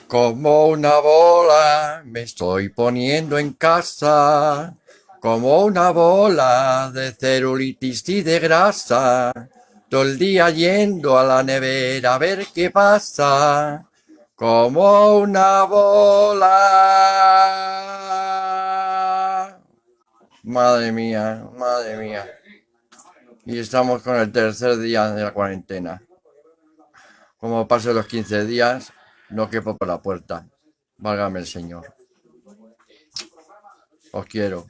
Como una bola me estoy poniendo en casa, como una bola de celulitis y de grasa, todo el día yendo a la nevera a ver qué pasa, como una bola. Madre mía, madre mía. Y estamos con el tercer día de la cuarentena. Como pasen los 15 días, no quepo por la puerta. Válgame el Señor. Os quiero.